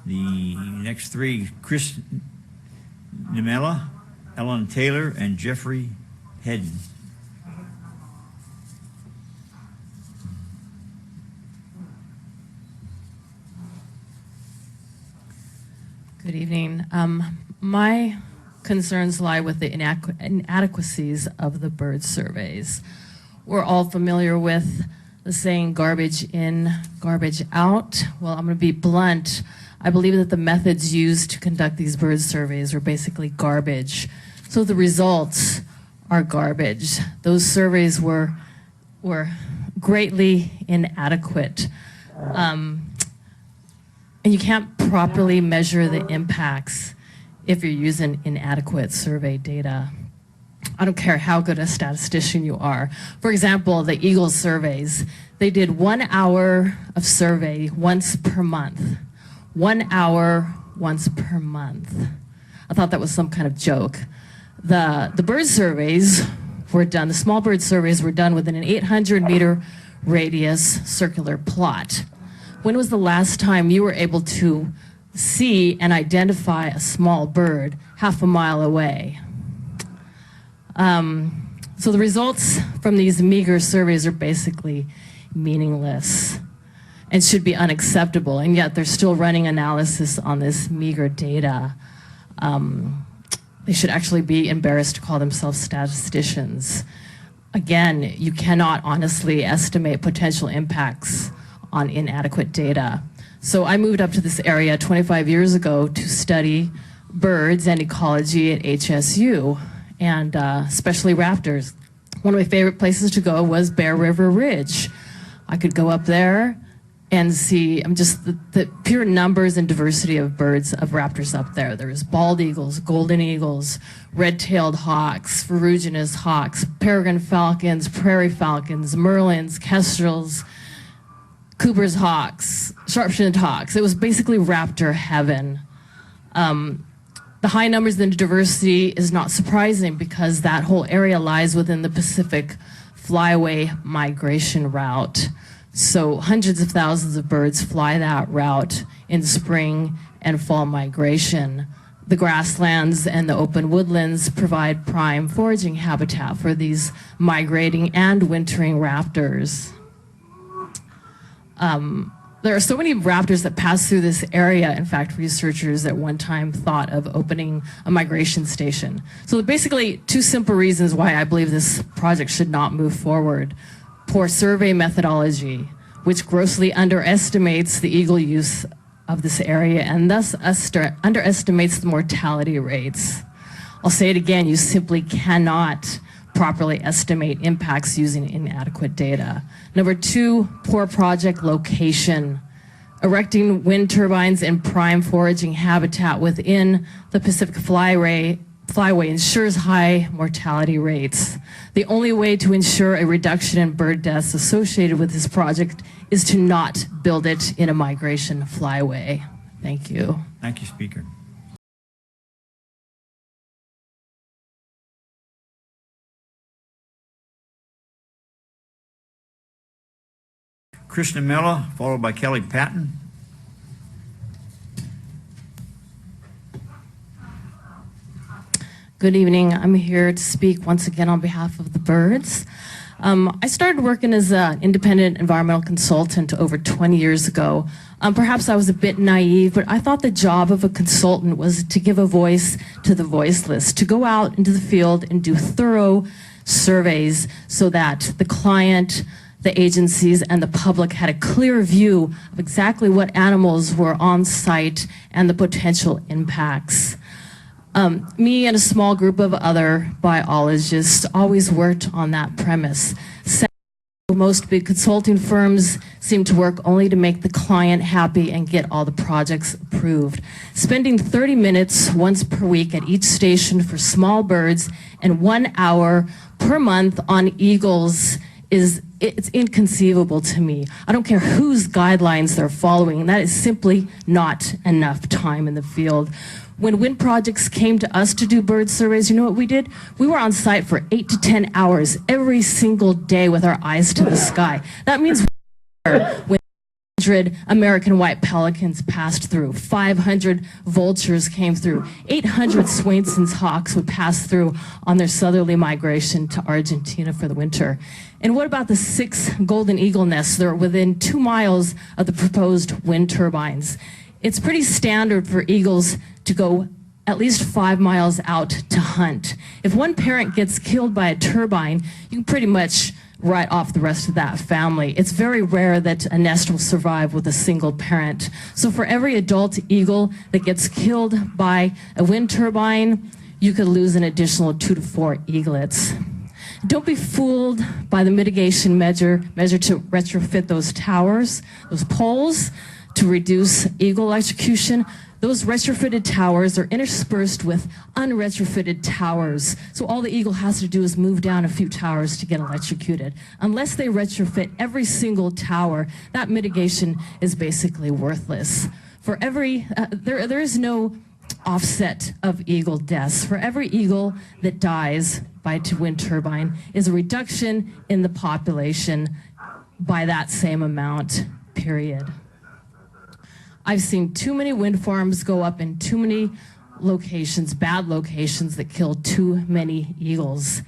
The next three, Chris Nemela, Ellen Taylor, and Jeffrey Hedden. Good evening. My concerns lie with the inadequacies of the bird surveys. We're all familiar with the saying garbage in, garbage out. Well, I'm going to be blunt. I believe that the methods used to conduct these bird surveys are basically garbage. So the results are garbage. Those surveys were greatly inadequate. And you can't properly measure the impacts if you're using inadequate survey data. I don't care how good a statistician you are. For example, the Eagles surveys, they did 1 hour of survey once per month. 1 hour once per month. I thought that was some kind of joke. The bird surveys were done, the small bird surveys were done within an 800-meter radius circular plot. When was the last time you were able to see and identify a small bird half a mile away? So the results from these meager surveys are basically meaningless and should be unacceptable, and yet they're still running analysis on this meager data. They should actually be embarrassed to call themselves statisticians. Again, you cannot honestly estimate potential impacts on inadequate data. So I moved up to this area 25 years ago to study birds and ecology at HSU, and especially raptors. One of my favorite places to go was Bear River Ridge. I could go up there and see just the pure numbers and diversity of birds, of raptors up there. There's bald eagles, golden eagles, red-tailed hawks, ferruginous hawks, peregrine falcons, prairie falcons, merlins, kestrels, Cooper's hawks, sharp-shinned hawks. It was basically raptor heaven. The high numbers and diversity is not surprising because that whole area lies within the Pacific Flyway migration route. So hundreds of thousands of birds fly that route in spring and fall migration. The grasslands and the open woodlands provide prime foraging habitat for these migrating and wintering raptors. There are so many raptors that pass through this area. In fact, researchers at one time thought of opening a migration station. So basically, two simple reasons why I believe this project should not move forward. Poor survey methodology, which grossly underestimates the eagle use of this area and thus underestimates the mortality rates. I'll say it again, you simply cannot properly estimate impacts using inadequate data. Number two, poor project location. Erecting wind turbines in prime foraging habitat within the Pacific Flyway ensures high mortality rates. The only way to ensure a reduction in bird deaths associated with this project is to not build it in a migration flyway. Thank you. Thank you, Speaker. Chris Nemela, followed by Kelly Patton. Good evening. I'm here to speak once again on behalf of the birds. I started working as an independent environmental consultant over 20 years ago. Perhaps I was a bit naive, but I thought the job of a consultant was to give a voice to the voiceless, to go out into the field and do thorough surveys so that the client, the agencies, and the public had a clear view of exactly what animals were on site and the potential impacts. Me and a small group of other biologists always worked on that premise. Most big consulting firms seem to work only to make the client happy and get all the projects approved. Spending 30 minutes once per week at each station for small birds and 1 hour per month on eagles it's inconceivable to me. I don't care whose guidelines they're following. That is simply not enough time in the field. When wind projects came to us to do bird surveys, you know what we did? We were on site for 8 to 10 hours every single day with our eyes to the sky. That means when 100 American white pelicans passed through, 500 vultures came through, 800 Swainson's hawks would pass through on their southerly migration to Argentina for the winter. And what about the 6 golden eagle nests that are within 2 miles of the proposed wind turbines? It's pretty standard for eagles to go at least 5 miles out to hunt. If one parent gets killed by a turbine, you can pretty much write off the rest of that family. It's very rare that a nest will survive with a single parent. So for every adult eagle that gets killed by a wind turbine, you could lose an additional 2 to 4 eaglets. Don't be fooled by the mitigation measure to retrofit those towers, those poles, to reduce eagle electrocution. Those retrofitted towers are interspersed with unretrofitted towers. So all the eagle has to do is move down a few towers to get electrocuted. Unless they retrofit every single tower, that mitigation is basically worthless. For every, there is no offset of eagle deaths. For every eagle that dies by a wind turbine is a reduction in the population by that same amount, period. I've seen too many wind farms go up in too many locations, bad locations that kill too many eagles.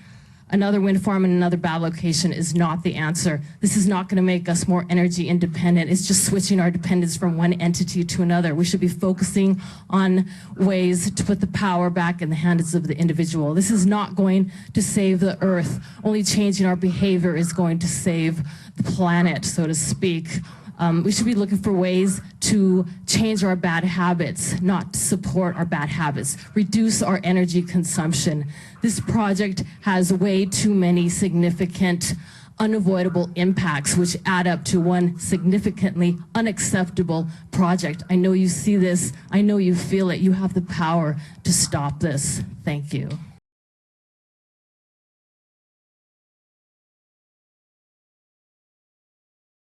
Another wind farm in another bad location is not the answer. This is not going to make us more energy independent. It's just switching our dependence from one entity to another. We should be focusing on ways to put the power back in the hands of the individual. This is not going to save the earth. Only changing our behavior is going to save the planet, so to speak. We should be looking for ways to change our bad habits, not to support our bad habits, reduce our energy consumption. This project has way too many significant, unavoidable impacts, which add up to one significantly unacceptable project. I know you see this. I know you feel it. You have the power to stop this. Thank you.